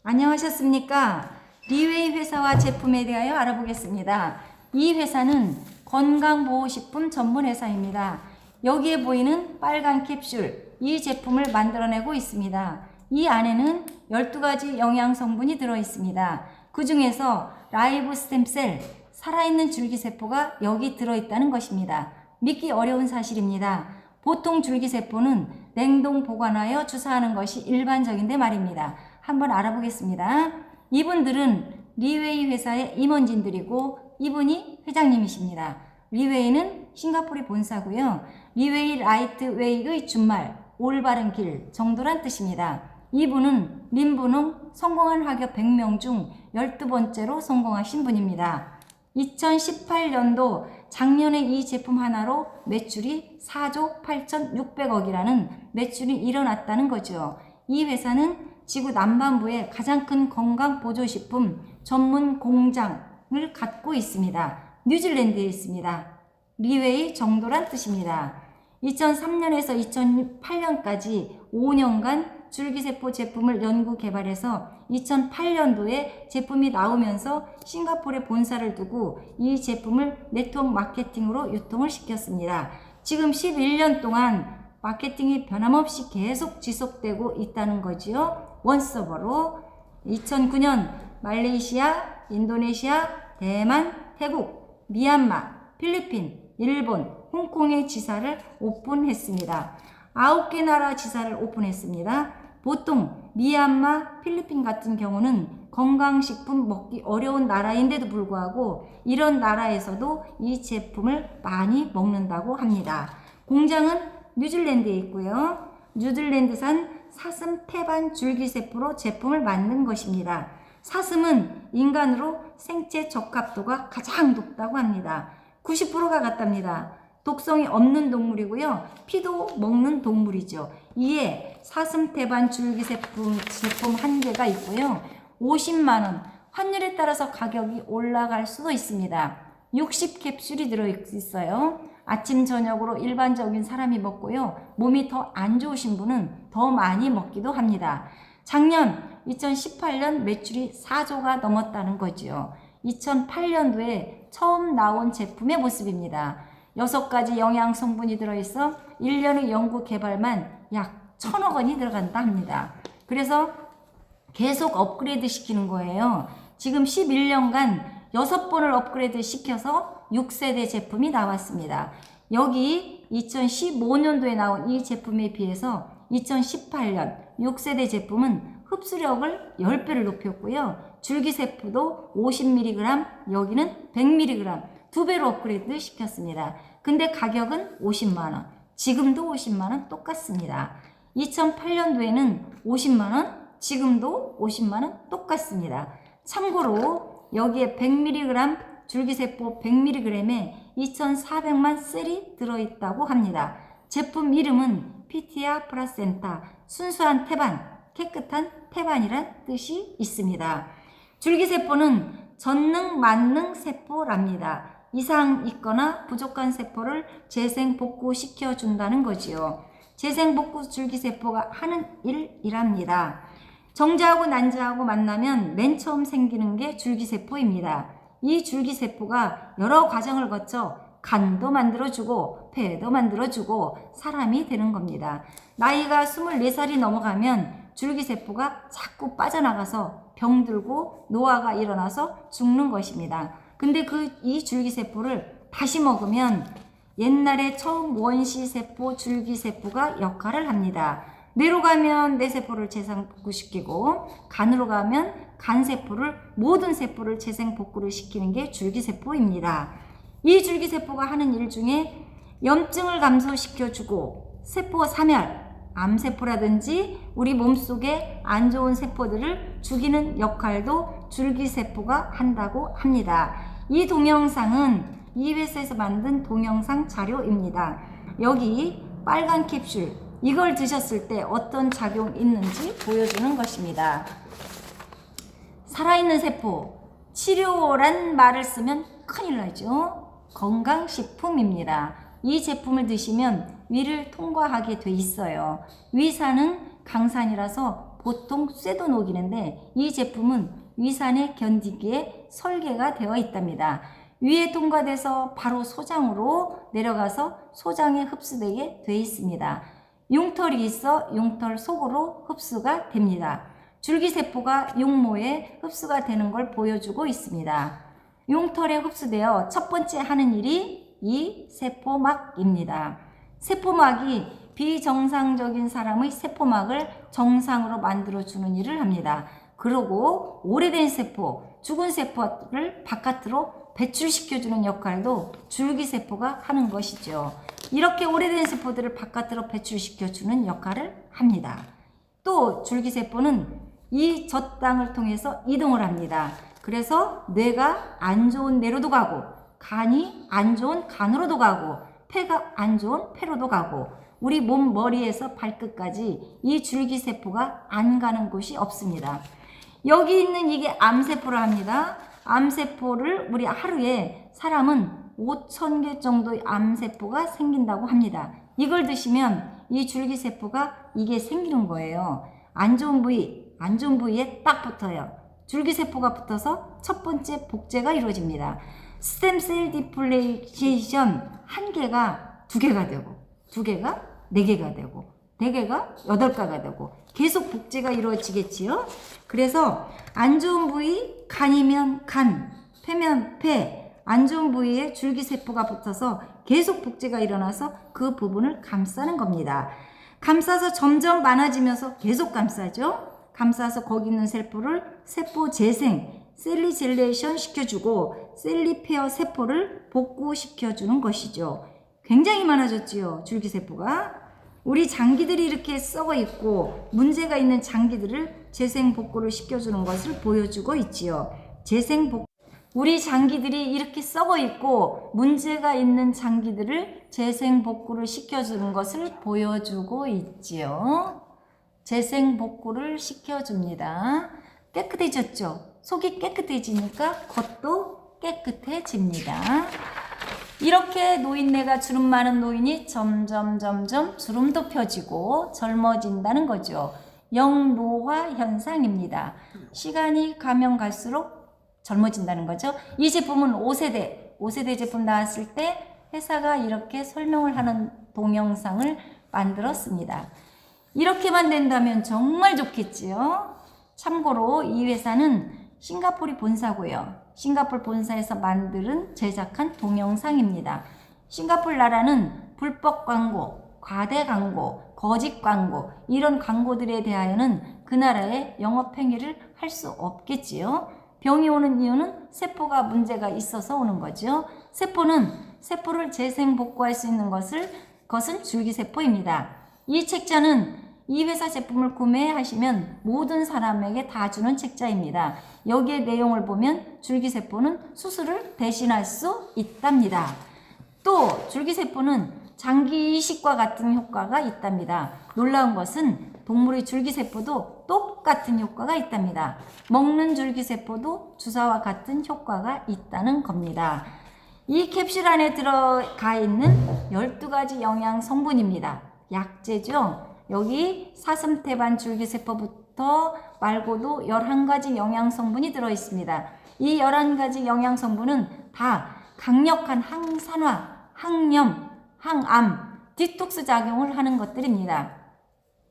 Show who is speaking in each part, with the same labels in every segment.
Speaker 1: 안녕하셨습니까? 리웨이 회사와 제품에 대하여 알아보겠습니다. 이 회사는 건강보호식품 전문 회사입니다. 여기에 보이는 빨간 캡슐, 이 제품을 만들어내고 있습니다. 이 안에는 12가지 영양성분이 들어있습니다. 그 중에서 라이브 스템셀, 살아있는 줄기세포가 여기 들어있다는 것입니다. 믿기 어려운 사실입니다. 보통 줄기세포는 냉동 보관하여 주사하는 것이 일반적인데 말입니다. 한번 알아보겠습니다. 이분들은 리웨이 회사의 임원진들이고 이분이 회장님이십니다. 리웨이는 싱가포르 본사고요. 리웨이 라이트웨이의 준말, 올바른 길 정도란 뜻입니다. 이분은 림부농 성공한 학업 100명 중 12번째로 성공하신 분입니다. 2018년도 작년에 이 제품 하나로 매출이 4조 8,600억이라는 매출이 일어났다는 거죠. 이 회사는 지구 남반부에 가장 큰 건강보조식품 전문 공장을 갖고 있습니다. 뉴질랜드에 있습니다. 리웨이 정도란 뜻입니다. 2003년에서 2008년까지 5년간 줄기세포 제품을 연구 개발해서 2008년도에 제품이 나오면서 싱가포르에 본사를 두고 이 제품을 네트워크 마케팅으로 유통을 시켰습니다. 지금 11년 동안 마케팅이 변함없이 계속 지속되고 있다는 거지요. 원서버로 2009년 말레이시아, 인도네시아, 대만, 태국, 미얀마, 필리핀, 일본, 홍콩의 지사를 오픈했습니다. 9개 나라 지사를 오픈했습니다. 보통 미얀마, 필리핀 같은 경우는 건강식품 먹기 어려운 나라인데도 불구하고 이런 나라에서도 이 제품을 많이 먹는다고 합니다. 공장은 뉴질랜드에 있고요. 뉴질랜드산 사슴 태반 줄기세포로 제품을 만든 것입니다. 사슴은 인간으로 생체 적합도가 가장 높다고 합니다. 90%가 같답니다. 독성이 없는 동물이고요. 피도 먹는 동물이죠. 이에 사슴 태반 줄기세포 제품 한 개가 있고요. 50만원, 환율에 따라서 가격이 올라갈 수도 있습니다. 60캡슐이 들어있어요. 아침 저녁으로 일반적인 사람이 먹고요. 몸이 더 안 좋으신 분은 더 많이 먹기도 합니다. 작년 2018년 매출이 4조가 넘었다는 거죠. 2008년도에 처음 나온 제품의 모습입니다. 6가지 영양 성분이 들어있어 1년의 연구 개발만 약 1,000억 원이 들어간다 합니다. 그래서 계속 업그레이드 시키는 거예요. 지금 11년간 6번을 업그레이드 시켜서 6세대 제품이 나왔습니다. 여기 2015년도에 나온 이 제품에 비해서 2018년 6세대 제품은 흡수력을 10배를 높였고요. 줄기세포도 50mg, 여기는 100mg, 2배로 업그레이드 시켰습니다. 근데 가격은 50만원, 지금도 50만원 똑같습니다. 2008년도에는 50만원, 지금도 50만원 똑같습니다. 참고로 여기에 100mg 줄기세포 100mg에 2,400만 셀이 들어있다고 합니다. 제품 이름은 피티아 플라센타, 순수한 태반, 깨끗한 태반이란 뜻이 있습니다. 줄기세포는 전능 만능 세포랍니다. 이상 있거나 부족한 세포를 재생 복구시켜 준다는 거지요. 재생 복구 줄기세포가 하는 일이랍니다. 정자하고 난자하고 만나면 맨 처음 생기는 게 줄기세포입니다. 이 줄기세포가 여러 과정을 거쳐 간도 만들어주고 폐도 만들어주고 사람이 되는 겁니다. 나이가 24살이 넘어가면 줄기세포가 자꾸 빠져나가서 병들고 노화가 일어나서 죽는 것입니다. 근데 이 줄기세포를 다시 먹으면 옛날에 처음 원시세포 줄기세포가 역할을 합니다. 뇌로 가면 뇌세포를 재생복구시키고 간으로 가면 간세포를 모든 세포를 재생복구를 시키는 게 줄기세포입니다. 이 줄기세포가 하는 일 중에 염증을 감소시켜주고 세포 사멸, 암세포라든지 우리 몸속에 안 좋은 세포들을 죽이는 역할도 줄기세포가 한다고 합니다. 이 동영상은 이 회사에서 만든 동영상 자료입니다. 여기 빨간 캡슐, 이걸 드셨을 때 어떤 작용이 있는지 보여주는 것입니다. 살아있는 세포, 치료란 말을 쓰면 큰일 나죠. 건강식품입니다. 이 제품을 드시면 위를 통과하게 돼 있어요. 위산은 강산이라서 보통 쇠도 녹이는데 이 제품은 위산에 견디기에 설계가 되어 있답니다. 위에 통과돼서 바로 소장으로 내려가서 소장에 흡수되게 되어 있습니다. 융털이 있어 융털 속으로 흡수가 됩니다. 줄기세포가 융모에 흡수가 되는 걸 보여주고 있습니다. 융털에 흡수되어 첫 번째 하는 일이 이 세포막입니다. 세포막이 비정상적인 사람의 세포막을 정상으로 만들어주는 일을 합니다. 그리고 오래된 세포, 죽은 세포를 바깥으로 배출시켜주는 역할도 줄기세포가 하는 것이죠. 이렇게 오래된 세포들을 바깥으로 배출시켜주는 역할을 합니다. 또 줄기세포는 이 젖당을 통해서 이동을 합니다. 그래서 뇌가 안 좋은 뇌로도 가고, 간이 안 좋은 간으로도 가고, 폐가 안 좋은 폐로도 가고, 우리 몸 머리에서 발끝까지 이 줄기세포가 안 가는 곳이 없습니다. 여기 있는 이게 암세포라 합니다. 암세포를 우리 하루에 사람은 5,000개 정도의 암세포가 생긴다고 합니다. 이걸 드시면 이 줄기세포가 이게 생기는 거예요. 안 좋은 부위에 딱 붙어요. 줄기세포가 붙어서 첫 번째 복제가 이루어집니다. 스템셀 디플레이션 한 개가 2개가 되고, 2개가 4개가 되고, 4개가 8개가 되고 계속 복제가 이루어지겠지요. 그래서 안 좋은 부위, 간이면 간, 폐면 폐, 안 좋은 부위에 줄기세포가 붙어서 계속 복제가 일어나서 그 부분을 감싸는 겁니다. 감싸서 점점 많아지면서 계속 감싸죠. 감싸서 거기 있는 세포를 세포 재생, 셀리젤레이션 시켜주고 셀리페어 세포를 복구시켜주는 것이죠. 굉장히 많아졌지요, 줄기세포가. 우리 장기들이 이렇게 썩어 있고 문제가 있는 장기들을 재생복구를 시켜주는 것을 보여주고 있지요. 우리 장기들이 이렇게 썩어 있고 문제가 있는 장기들을 재생복구를 시켜주는 것을 보여주고 있지요. 재생복구를 시켜줍니다. 깨끗해졌죠? 속이 깨끗해지니까 겉도 깨끗해집니다. 이렇게 노인네가 주름 많은 노인이 점점 주름도 펴지고 젊어진다는 거죠. 영노화 현상입니다. 시간이 가면 갈수록 젊어진다는 거죠. 이 제품은 5세대 제품 나왔을 때 회사가 이렇게 설명을 하는 동영상을 만들었습니다. 이렇게만 된다면 정말 좋겠지요. 참고로 이 회사는 싱가포르 본사고요. 싱가포르 본사에서 제작한 동영상입니다. 싱가포르 나라는 불법 광고, 과대 광고, 거짓 광고 이런 광고들에 대하여는 그 나라의 영업행위를 할 수 없겠지요. 병이 오는 이유는 세포가 문제가 있어서 오는 거죠. 세포를 재생복구할 수 있는 것은 줄기세포입니다. 이 책자는 이 회사 제품을 구매하시면 모든 사람에게 다 주는 책자입니다. 여기에 내용을 보면 줄기세포는 수술을 대신할 수 있답니다. 또 줄기세포는 장기 이식과 같은 효과가 있답니다. 놀라운 것은 동물의 줄기세포도 똑같은 효과가 있답니다. 먹는 줄기세포도 주사와 같은 효과가 있다는 겁니다. 이 캡슐 안에 들어가 있는 12가지 영양 성분입니다. 약재죠. 여기 사슴태반 줄기세포부터 말고도 11가지 영양성분이 들어있습니다. 이 11가지 영양성분은 다 강력한 항산화, 항염, 항암, 디톡스 작용을 하는 것들입니다.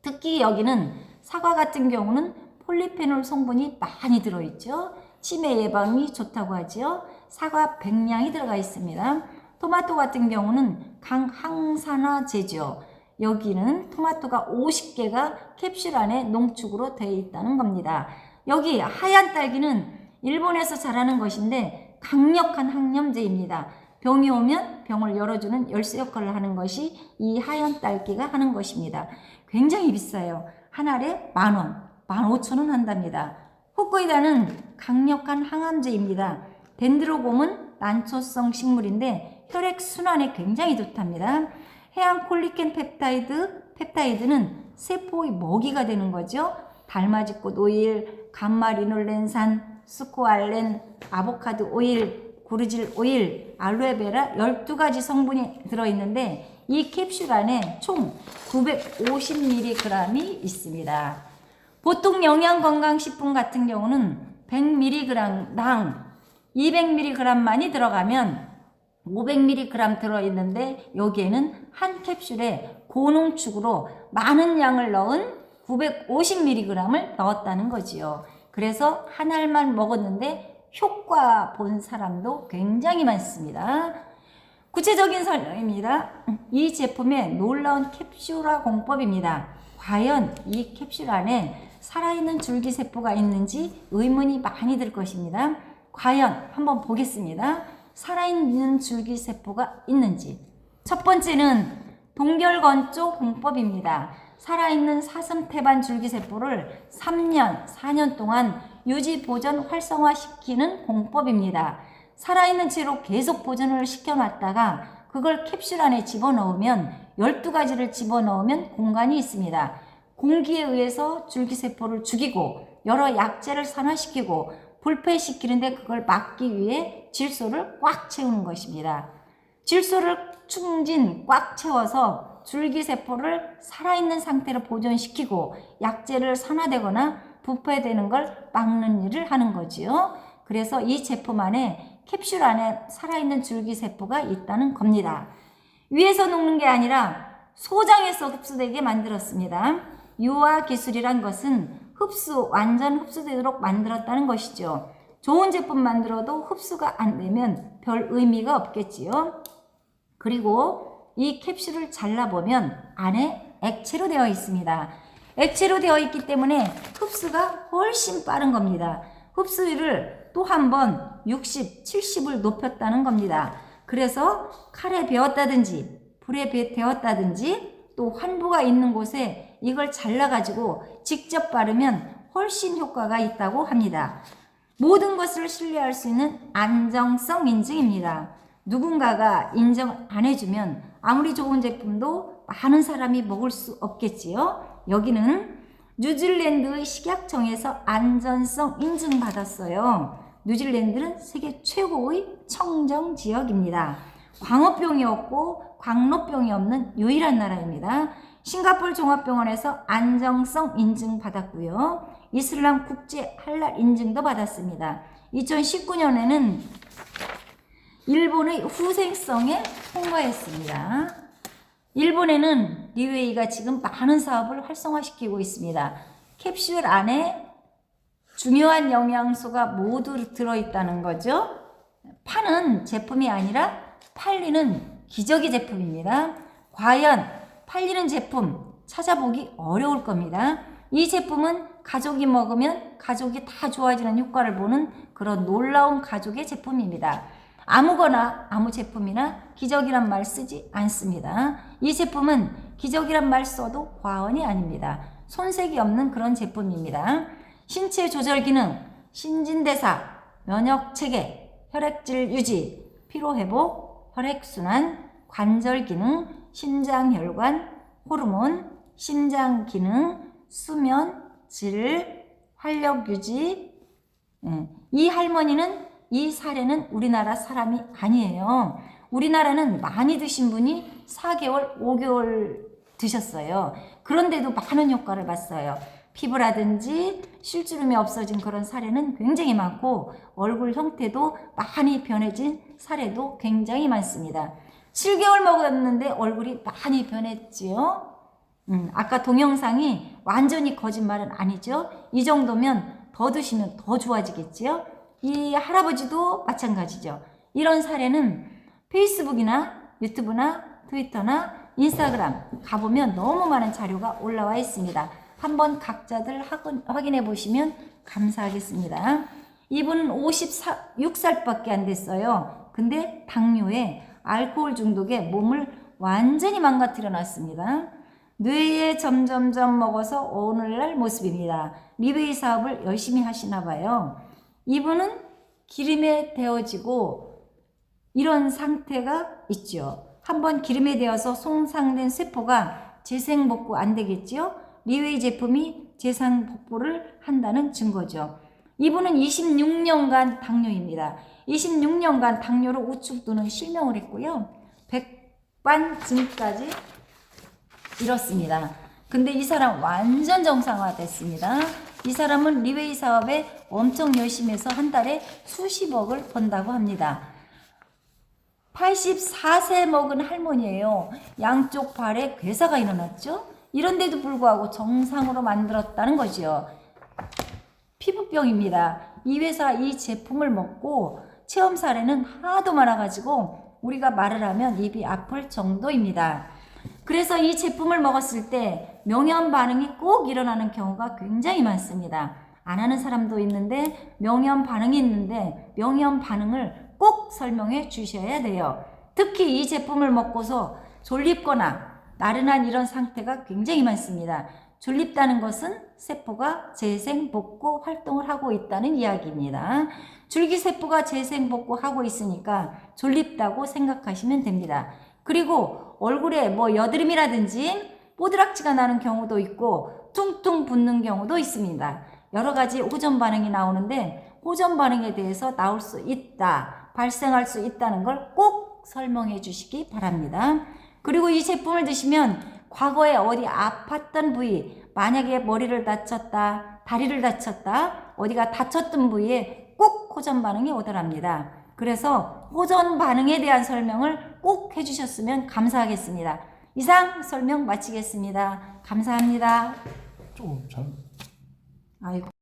Speaker 1: 특히 여기는 사과 같은 경우는 폴리페놀 성분이 많이 들어있죠. 치매 예방이 좋다고 하죠. 사과 100량이 들어가 있습니다. 토마토 같은 경우는 항산화제죠. 여기는 토마토가 50개가 캡슐 안에 농축으로 되어 있다는 겁니다. 여기 하얀 딸기는 일본에서 자라는 것인데 강력한 항염제입니다. 병이 오면 병을 열어주는 열쇠 역할을 하는 것이 이 하얀 딸기가 하는 것입니다. 굉장히 비싸요. 한 알에 10,000원, 15,000원 한답니다. 후쿠이다는 강력한 항암제입니다. 덴드로곰은 난초성 식물인데 혈액순환에 굉장히 좋답니다. 해양 콜리겐 펩타이드는 세포의 먹이가 되는 거죠. 달맞이꽃 오일, 감마리놀렌산, 스코알렌, 아보카도 오일, 구르질 오일, 알로에베라 12가지 성분이 들어있는데 이 캡슐 안에 총 950mg이 있습니다. 보통 영양건강식품 같은 경우는 100mg당 200mg만이 들어가면 500mg 들어있는데 여기에는 한 캡슐에 고농축으로 많은 양을 넣은 950mg을 넣었다는 거지요. 그래서 한 알만 먹었는데 효과 본 사람도 굉장히 많습니다. 구체적인 설명입니다. 이 제품의 놀라운 캡슐화 공법입니다. 과연 이 캡슐 안에 살아있는 줄기세포가 있는지 의문이 많이 들 것입니다. 과연 한번 보겠습니다. 살아있는 줄기세포가 있는지. 첫 번째는 동결건조 공법입니다. 살아있는 사슴태반 줄기세포를 3년, 4년 동안 유지, 보존, 활성화시키는 공법입니다. 살아있는 채로 계속 보존을 시켜놨다가 그걸 캡슐 안에 집어넣으면 12가지를 집어넣으면 공간이 있습니다. 공기에 의해서 줄기세포를 죽이고 여러 약재를 산화시키고 불폐시키는데 그걸 막기 위해 질소를 꽉 채우는 것입니다. 질소를 충진 꽉 채워서 줄기세포를 살아있는 상태로 보존시키고 약재를 산화되거나 부패되는 걸 막는 일을 하는 거지요. 그래서 이 제품 안에 캡슐 안에 살아있는 줄기세포가 있다는 겁니다. 위에서 녹는 게 아니라 소장에서 흡수되게 만들었습니다. 유화 기술이란 것은 완전 흡수되도록 만들었다는 것이죠. 좋은 제품 만들어도 흡수가 안 되면 별 의미가 없겠지요. 그리고 이 캡슐을 잘라보면 안에 액체로 되어 있습니다. 액체로 되어 있기 때문에 흡수가 훨씬 빠른 겁니다. 흡수율을 또 한 번 60, 70을 높였다는 겁니다. 그래서 칼에 베었다든지 불에 데웠다든지 또 환부가 있는 곳에 이걸 잘라가지고 직접 바르면 훨씬 효과가 있다고 합니다. 모든 것을 신뢰할 수 있는 안정성 인증입니다. 누군가가 인정 안 해주면 아무리 좋은 제품도 많은 사람이 먹을 수 없겠지요. 여기는 뉴질랜드의 식약청에서 안전성 인증받았어요. 뉴질랜드는 세계 최고의 청정 지역입니다. 광우병이 없고 광노병이 없는 유일한 나라입니다. 싱가포르 종합병원에서 안정성 인증 받았고요. 이슬람 국제 할랄 인증도 받았습니다. 2019년에는 일본의 후생성에 통과했습니다. 일본에는 리웨이가 지금 많은 사업을 활성화시키고 있습니다. 캡슐 안에 중요한 영양소가 모두 들어있다는 거죠. 파는 제품이 아니라 팔리는 기저귀 제품입니다. 과연 팔리는 제품 찾아보기 어려울 겁니다. 이 제품은 가족이 먹으면 가족이 다 좋아지는 효과를 보는 그런 놀라운 가족의 제품입니다. 아무거나 아무 제품이나 기저귀란 말 쓰지 않습니다. 이 제품은 기저귀란 말 써도 과언이 아닙니다. 손색이 없는 그런 제품입니다. 신체 조절 기능, 신진대사, 면역체계, 혈액질 유지, 피로회복, 혈액순환, 관절 기능, 심장혈관, 호르몬, 심장 기능, 수면, 질, 활력 유지. 이 할머니는 이 사례는 우리나라 사람이 아니에요. 우리나라는 많이 드신 분이 4개월, 5개월 드셨어요. 그런데도 많은 효과를 봤어요. 피부라든지 실주름이 없어진 그런 사례는 굉장히 많고 얼굴 형태도 많이 변해진 사례도 굉장히 많습니다. 7개월 먹었는데 얼굴이 많이 변했지요. 아까 동영상이 완전히 거짓말은 아니죠. 이 정도면 더 드시면 더 좋아지겠지요. 이 할아버지도 마찬가지죠. 이런 사례는 페이스북이나 유튜브나 트위터나 인스타그램 가보면 너무 많은 자료가 올라와 있습니다. 한번 각자들 확인해 보시면 감사하겠습니다. 이분은 56살밖에 안 됐어요. 근데 당뇨에 알코올 중독에 몸을 완전히 망가뜨려 놨습니다. 뇌에 점점점 먹어서 오늘날 모습입니다. 리베이 사업을 열심히 하시나 봐요. 이분은 기름에 데워지고 이런 상태가 있죠. 한번 기름에 데워서 손상된 세포가 재생복구 안 되겠지요? 리웨이 제품이 재생복구를 한다는 증거죠. 이분은 26년간 당뇨입니다. 26년간 당뇨로 우측 또는 실명을 했고요. 백반증까지 이렇습니다. 근데 이 사람 완전 정상화됐습니다. 이 사람은 리웨이 사업에 엄청 열심히 해서 한 달에 수십억을 번다고 합니다. 84세 먹은 할머니예요. 양쪽 발에 괴사가 일어났죠. 이런데도 불구하고 정상으로 만들었다는 거죠. 피부병입니다. 이 회사 이 제품을 먹고 체험 사례는 하도 많아가지고 우리가 말을 하면 입이 아플 정도입니다. 그래서 이 제품을 먹었을 때 명현 반응이 꼭 일어나는 경우가 굉장히 많습니다. 안 하는 사람도 있는데 명현 반응이 있는데 명현 반응을 꼭 설명해 주셔야 돼요. 특히 이 제품을 먹고서 졸립거나 나른한 이런 상태가 굉장히 많습니다. 졸립다는 것은 세포가 재생 복구 활동을 하고 있다는 이야기입니다. 줄기세포가 재생 복구하고 있으니까 졸립다고 생각하시면 됩니다. 그리고 얼굴에 뭐 여드름이라든지 뽀드락지가 나는 경우도 있고 퉁퉁 붓는 경우도 있습니다. 여러 가지 호전 반응이 나오는데 호전 반응에 대해서 나올 수 있다, 발생할 수 있다는 걸 꼭 설명해 주시기 바랍니다. 그리고 이 제품을 드시면 과거에 어디 아팠던 부위, 만약에 머리를 다쳤다, 다리를 다쳤다, 어디가 다쳤던 부위에 꼭 호전 반응이 오더랍니다. 그래서 호전 반응에 대한 설명을 꼭 해주셨으면 감사하겠습니다. 이상 설명 마치겠습니다. 감사합니다.
Speaker 2: 좀 잘.
Speaker 1: 아이고.